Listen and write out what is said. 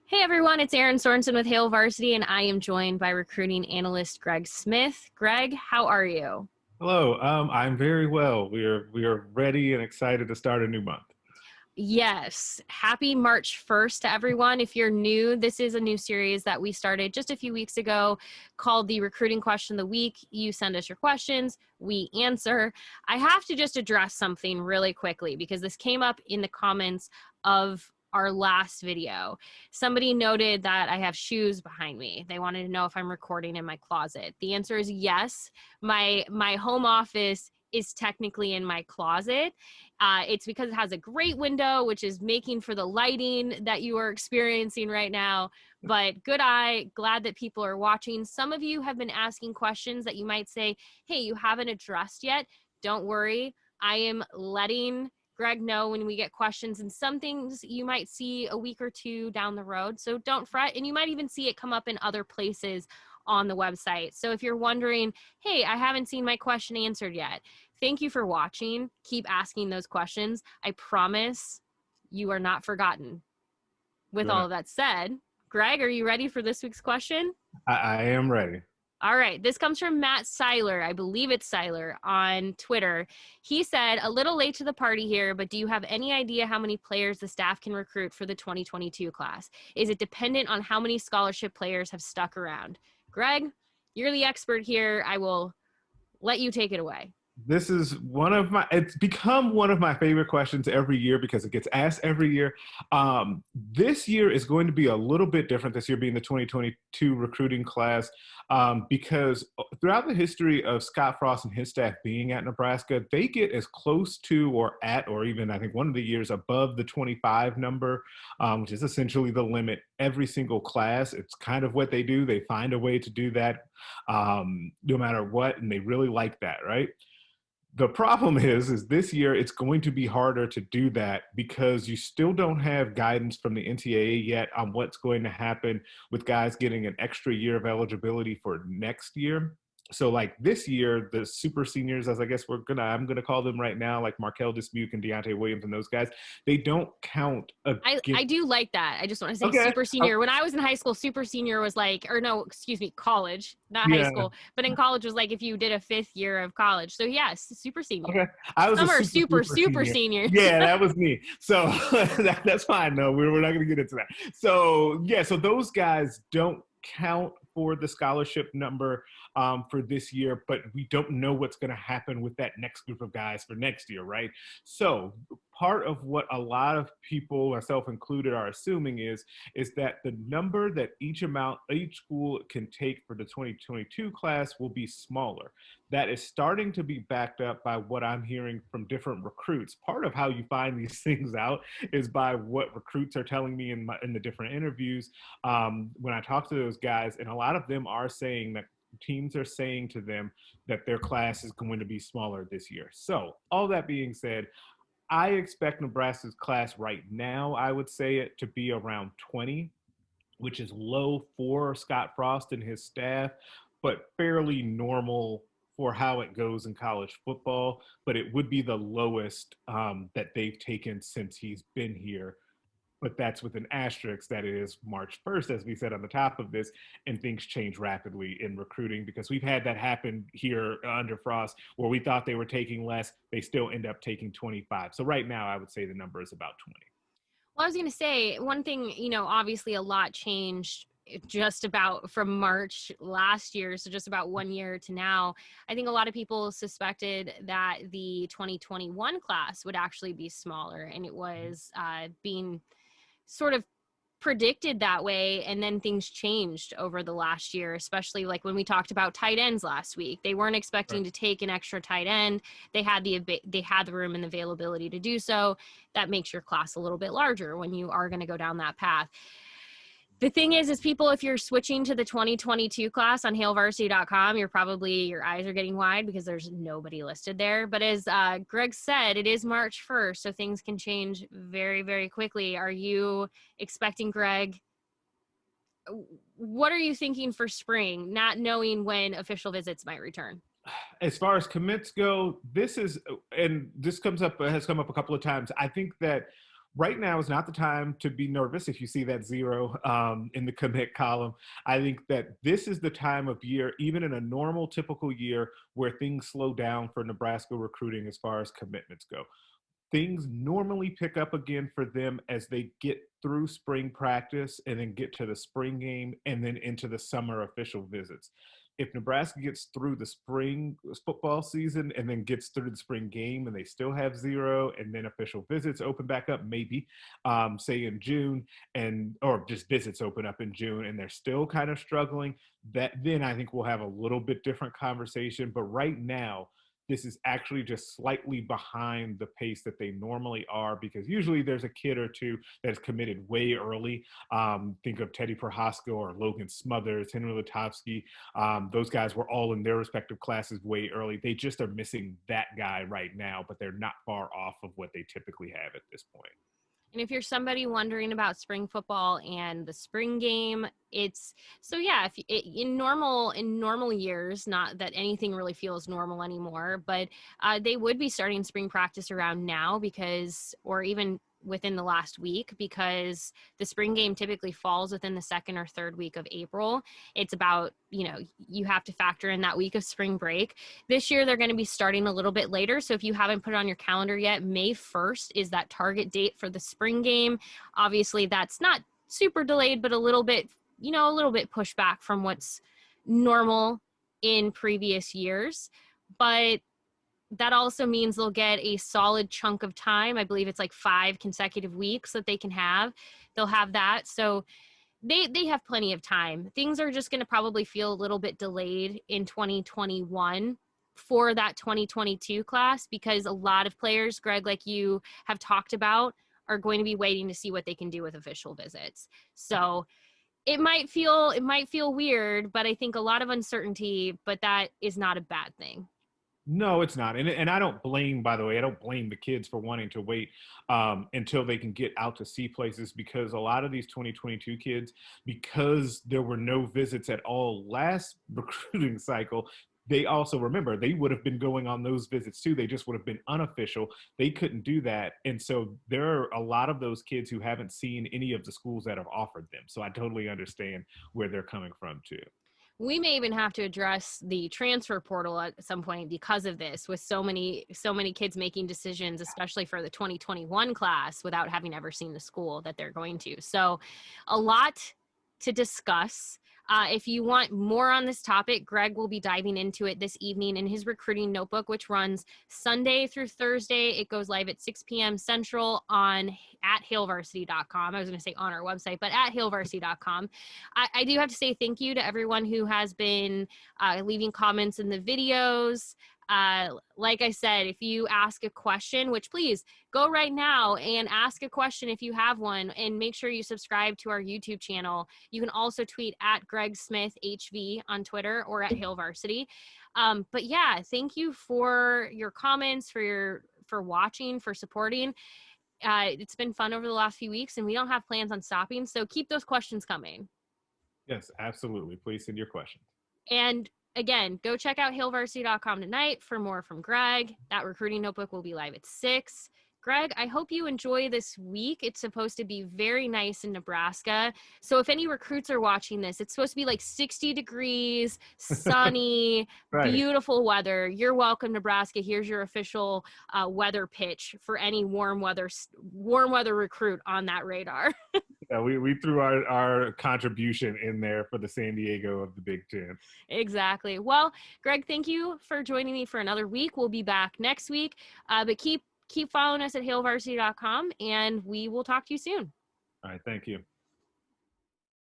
Hey everyone, it's Erin Sorensen with Hail Varsity, and I am joined by recruiting analyst Greg Smith. Greg, how are you? Hello, I'm very well. We are ready and excited to start a new month. Yes, happy March 1st to everyone. If you're new, this is a new series that we started just a few weeks ago called the Recruiting Question of the Week. You send us your questions, we answer. I have to just address something really quickly because this came up in the comments of our last video. Somebody noted that I have shoes behind me. They wanted to know if I'm recording in my closet. The answer is yes. My home office is technically in my closet. It's because it has a great window, which is making for the lighting that you are experiencing right now. But good eye, glad that people are watching. Some of you have been asking questions that you might say, hey, you haven't addressed yet. Don't worry. I am letting Greg know when we get questions, and some things you might see a week or two down the road. So don't fret. And you might even see it come up in other places on the website. So if you're wondering, hey, I haven't seen my question answered yet, thank you for watching. Keep asking those questions. I promise you are not forgotten. With all Right. of that said, Greg, are you ready for this week's question? I am ready. All right. This comes from Matt Seiler. I believe it's Seiler on Twitter. He said, a little late to the party here, but do you have any idea how many players the staff can recruit for the 2022 class? Is it dependent on how many scholarship players have stuck around? Greg, you're the expert here. I will let you take it away. This is it's become one of my favorite questions every year because it gets asked every year. This year is going to be a little bit different, this year being the 2022 recruiting class, because throughout the history of Scott Frost and his staff being at Nebraska, they get as close to or at, or even I think one of the years above the 25 number, which is essentially the limit every single class. It's kind of what they do. They find a way to do that no matter what, and they really like that, right? The problem is this year it's going to be harder to do that because you still don't have guidance from the NCAA yet on what's going to happen with guys getting an extra year of eligibility for next year. So like this year, the super seniors, as I guess I'm gonna call them right now, like Markel Dismuke and Deontay Williams and those guys, they don't count I against. do like that. I just want to say Okay. super senior. When I was in high school, super senior was like, or no, excuse me, college, not high Yeah. school, but in college was like if you did a fifth year of college. So yes, super senior. Okay. I was a Some are super super senior. seniors. Yeah, that was me. So that's fine. No, we're not going to get into that. So yeah, so those guys don't count for the scholarship number for this year, but we don't know what's going to happen with that next group of guys for next year, right? So part of what a lot of people, myself included, are assuming is that the number that each school can take for the 2022 class will be smaller. That is starting to be backed up by what I'm hearing from different recruits. Part of how you find these things out is by what recruits are telling me in the different interviews when I talk to those guys, and a lot of them are saying that teams are saying to them that their class is going to be smaller this year. So all that being said, I expect Nebraska's class right now, I would say it to be around 20, which is low for Scott Frost and his staff, but fairly normal for how it goes in college football. But it would be the lowest that they've taken since he's been here. But that's with an asterisk that it is March 1st, as we said on the top of this, and things change rapidly in recruiting because we've had that happen here under Frost where we thought they were taking less, they still end up taking 25. So right now, I would say the number is about 20. Well, I was going to say one thing, obviously a lot changed just about from March last year. So just about 1 year to now. I think a lot of people suspected that the 2021 class would actually be smaller, and it was being sort of predicted that way, and then things changed over the last year, especially like when we talked about tight ends last week. They weren't Right. expecting to take an extra tight end. They had the room and the availability to do so. That makes your class a little bit larger when you are going to go down that path. The thing is people, if you're switching to the 2022 class on hailvarsity.com, your eyes are getting wide because there's nobody listed there. But as Greg said, it is March 1st, so things can change very, very quickly. Are you expecting, Greg, what are you thinking for spring, not knowing when official visits might return? As far as commits go, and this has come up a couple of times. I think that right now is not the time to be nervous if you see that zero in the commit column. I think that this is the time of year, even in a normal, typical year, where things slow down for Nebraska recruiting as far as commitments go. Things normally pick up again for them as they get through spring practice and then get to the spring game and then into the summer official visits. If Nebraska gets through the spring football season and then gets through the spring game and they still have zero and then official visits open back up, maybe say in June, and or just visits open up in June and they're still kind of struggling, that then I think we'll have a little bit different conversation. But right now, this is actually just slightly behind the pace that they normally are, because usually there's a kid or two that's committed way early. Think of Teddy Prohaska or Logan Smothers, Henry Lutovsky. Those guys were all in their respective classes way early. They just are missing that guy right now, but they're not far off of what they typically have at this point. And if you're somebody wondering about spring football and the spring game, it's so yeah. If in normal years, not that anything really feels normal anymore, but they would be starting spring practice around now because, or even within the last week, because the spring game typically falls within the second or third week of April. It's about, you have to factor in that week of spring break. This year, they're going to be starting a little bit later. So if you haven't put it on your calendar yet, May 1st is that target date for the spring game. Obviously, that's not super delayed, but a little bit pushed back from what's normal in previous years. But that also means they'll get a solid chunk of time. I believe it's like 5 consecutive weeks that they can have. They'll have that. So they have plenty of time. Things are just going to probably feel a little bit delayed in 2021 for that 2022 class, because a lot of players, Greg, like you have talked about, are going to be waiting to see what they can do with official visits. So it might feel weird, but I think a lot of uncertainty, but that is not a bad thing. No, it's not. And I don't blame, by the way, I don't blame the kids for wanting to wait until they can get out to see places, because a lot of these 2022 kids, because there were no visits at all last recruiting cycle, they also, remember, they would have been going on those visits too. They just would have been unofficial. They couldn't do that. And so there are a lot of those kids who haven't seen any of the schools that have offered them. So I totally understand where they're coming from too. We may even have to address the transfer portal at some point because of this, with so many kids making decisions, especially for the 2021 class, without having ever seen the school that they're going to. So a lot to discuss. If you want more on this topic, Greg will be diving into it this evening in his recruiting notebook, which runs Sunday through Thursday. It goes live at 6 p.m. Central at hailvarsity.com. I was going to say on our website, but at hailvarsity.com. I do have to say thank you to everyone who has been leaving comments in the videos. Like I said, if you ask a question, which please go right now and ask a question if you have one, and make sure you subscribe to our YouTube channel. You can also tweet at Greg Smith HV on Twitter or at Hail Varsity. But yeah, thank you for your comments, for watching, for supporting. It's been fun over the last few weeks, and we don't have plans on stopping. So keep those questions coming. Yes, absolutely. Please send your questions. And again, go check out hailvarsity.com tonight for more from Greg. That recruiting notebook will be live at 6. Greg, I hope you enjoy this week. It's supposed to be very nice in Nebraska. So if any recruits are watching this, it's supposed to be like 60 degrees, sunny, Right. beautiful weather. You're welcome, Nebraska. Here's your official weather pitch for any warm weather recruit on that radar. Yeah, we threw our contribution in there for the San Diego of the Big Ten. Exactly. Well, Greg, thank you for joining me for another week. We'll be back next week, but keep following us at hailvarsity.com, and we will talk to you soon. All right. Thank you.